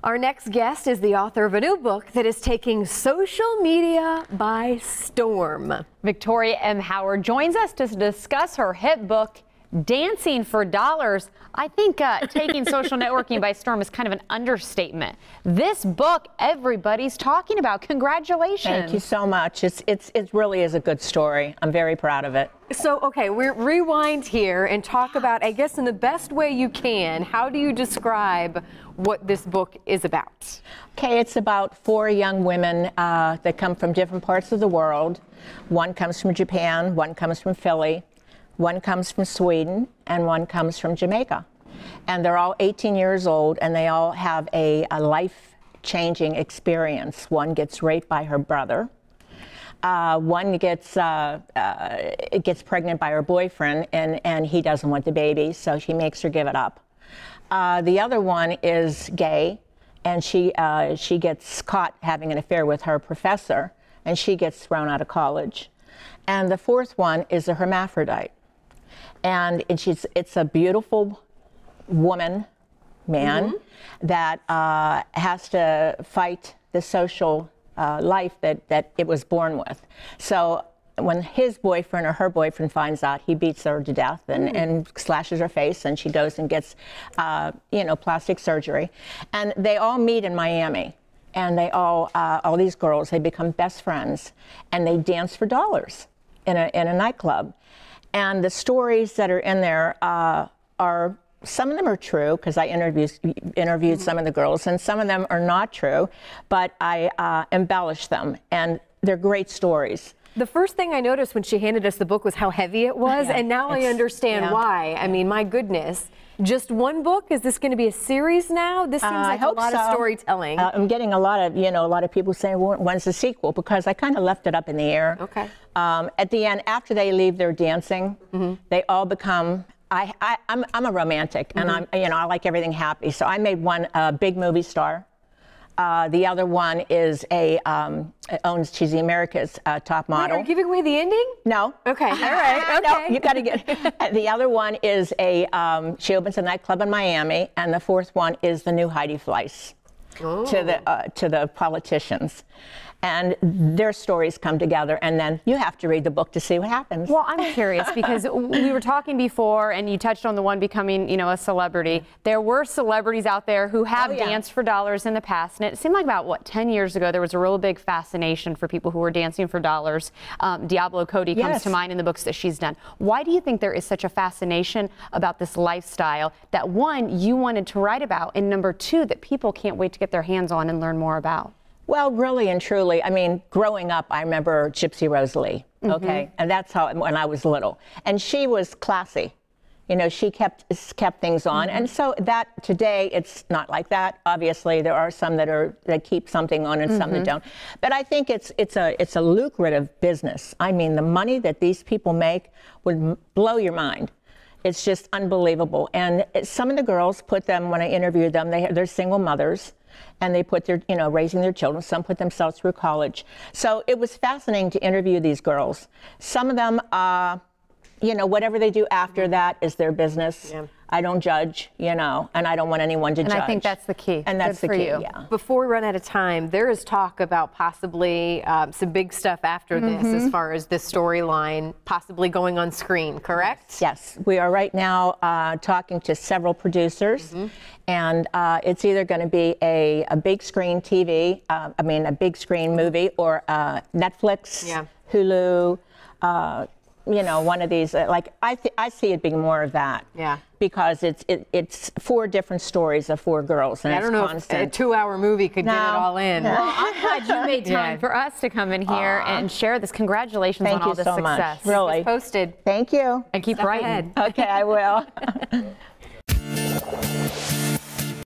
Our next guest is the author of a new book that is taking social media by storm. Victoria M. Howard joins us to discuss her hit book, Dancing for Dollars. I think taking social networking by storm is kind of an understatement. This book, everybody's talking about. Congratulations. Thank you so much. It really is a good story. I'm very proud of it. So, okay, we're rewind here and talk about, I guess in the best way you can, how do you describe what this book is about? Okay, it's about 4 young women that come from different parts of the world. One comes from Japan, one comes from Philly, one comes from Sweden, and one comes from Jamaica. And they're all 18 years old, and they all have a life-changing experience. One gets raped by her brother. One gets pregnant by her boyfriend, and he doesn't want the baby, so she makes her give it up. The other one is gay, and she gets caught having an affair with her professor, and she gets thrown out of college. And the fourth one is a hermaphrodite. And it's a beautiful woman, man, that has to fight the social life that it was born with. So when his boyfriend or her boyfriend finds out, he beats her to death and slashes her face, and she goes and gets, plastic surgery. And they all meet in Miami. And they all these girls, they become best friends, and they dance for dollars in a nightclub. And the stories that are in there are, some of them are true, because I interviewed some of the girls, and some of them are not true, but I embellished them, and they're great stories. The first thing I noticed when she handed us the book was how heavy it was, and now I understand why. I mean, my goodness. Just one book? Is this going to be a series now? This seems like a lot of storytelling. I'm getting a lot of people saying, well, when's the sequel? Because I kind of left it up in the air. Okay. At the end, after they leave their dancing, they all become. I'm a romantic, and I like everything happy. So I made one a big movie star. The other one is she's the America's top model. Wait, are you giving away the ending? No. Okay, all right, okay. No, you got to get. The other one is she opens a nightclub in Miami, and the fourth one is the new Heidi Fleiss to the politicians. And their stories come together, and then you have to read the book to see what happens. Well, I'm curious, because we were talking before, and you touched on the one becoming, a celebrity. There were celebrities out there who have danced for dollars in the past, and it seemed like about, 10 years ago, there was a real big fascination for people who were dancing for dollars. Diablo Cody comes to mind in the books that she's done. Why do you think there is such a fascination about this lifestyle that, one, you wanted to write about, and number two, that people can't wait to get their hands on and learn more about? Well, really and truly, I mean, growing up, I remember Gypsy Rose Lee, okay? And that's how, when I was little. And she was classy. She kept things on. And so that today, it's not like that. Obviously, there are some that keep something on and some that don't. But I think it's a lucrative business. I mean, the money that these people make would blow your mind. It's just unbelievable. And some of the girls put them, when I interviewed them, they're single mothers. And they put their, raising their children. Some put themselves through college. So it was fascinating to interview these girls. Some of them, whatever they do after that is their business. Yeah. I don't judge, and I don't want anyone to judge. And I think that's the key. And that's the key, yeah. Before we run out of time, there is talk about possibly some big stuff after this, as far as this storyline possibly going on screen, correct? Yes, we are right now talking to several producers, and it's either going to be a big screen TV, a big screen movie, or Netflix, Hulu, one of these. I see it being more of that. Yeah. Because it's 4 different stories of 4 girls, and I don't know if a 2-hour movie could get it all in. Well, I'm glad you made time for us to come in here and share this. Congratulations on all this success. Thank you so much. Really. Keep us posted. Thank you. And keep writing. Okay, I will.